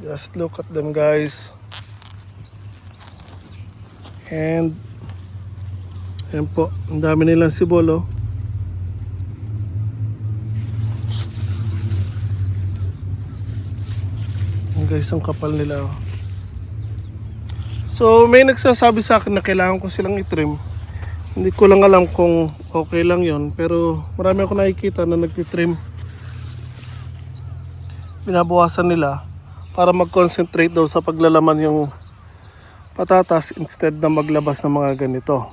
Just look at them, guys. And ayan po, ang dami nilang sibol, oh. Ayan guys, ang kapal nila, oh. So may nagsasabi sa akin na kailangan ko silang itrim. Hindi ko lang alam kung okay lang yon, pero marami ako nakikita na nagtitrim. Binabawasan nila para mag-concentrate daw sa paglalaman yung patatas instead na maglabas ng mga ganito.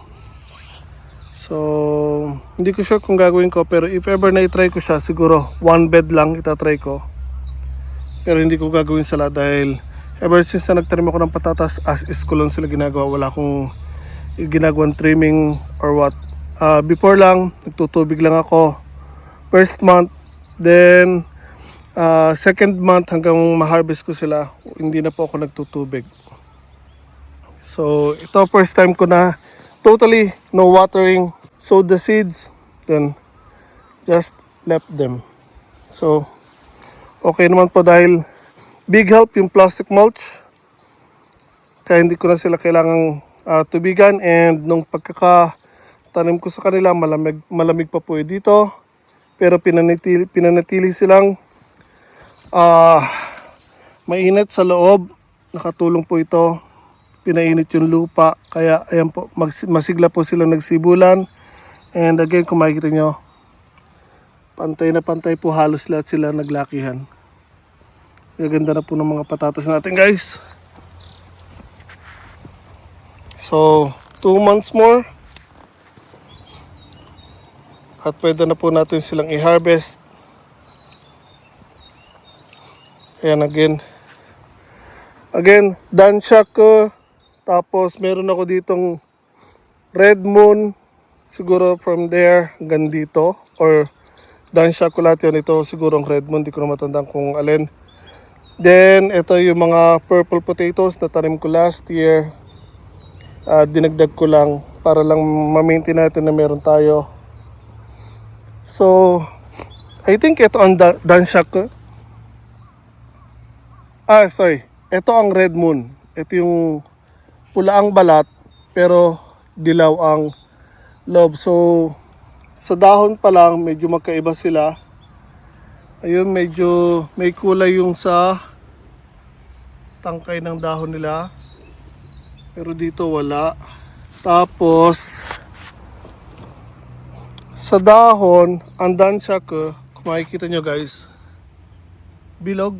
So hindi ko sure kung gagawin ko, pero if ever na itry ko siya, siguro one bed lang itatry ko. Pero hindi ko gagawin sa lahat dahil ever since na nagtanim ako ng patatas, as is ko lang sila ginagawa. Wala akong ginagawang trimming or what. Before lang, nagtutubig lang ako first month, then second month hanggang ma-harvest ko sila, hindi na po ako nagtutubig. So ito first time ko na totally no watering, sowed the seeds, then just left them. So okay naman po dahil big help yung plastic mulch, kaya hindi ko na sila kailangang tubigan. And nung pagkakatanim ko sa kanila, malamig pa po dito, pero pinanatili silang mainit sa loob. Nakatulong po ito, pinainit yung lupa, kaya ayan po, masigla po silang nagsibulan. And again, kung makikita nyo, pantay na pantay po halos lahat sila naglakihan. Gaganda na po ng mga patatas natin, guys. So 2 months more at pwede na po natin silang i-harvest. Ayan, again Dansha ko. Tapos meron ako ditong Red Moon, siguro from there hanggang dito, or Dansha ko lahat yun. Ito siguro ang Red Moon, di ko na matandaan kung alin. Then ito yung mga purple potatoes na tanim ko last year. Dinagdag ko lang para lang ma-maintain natin na meron tayo. So I think ito ang Dansha ko. Sorry, ito ang Red Moon. Ito yung pula ang balat pero dilaw ang loob. So sa dahon pa lang medyo magkaiba sila. Ayun, medyo may kulay yung sa tangkay ng dahon nila, pero dito wala. Tapos sa dahon, ang Dansha ko, kung makikita nyo, guys, bilog.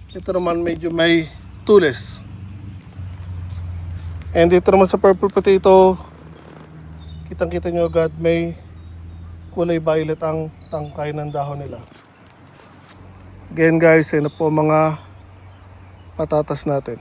Ito naman medyo may tulis. And dito naman sa purple potato, kitang kita nyo agad, may kulay violet ang tangkay ng dahon nila. Again, guys, ayun na po mga patatas natin.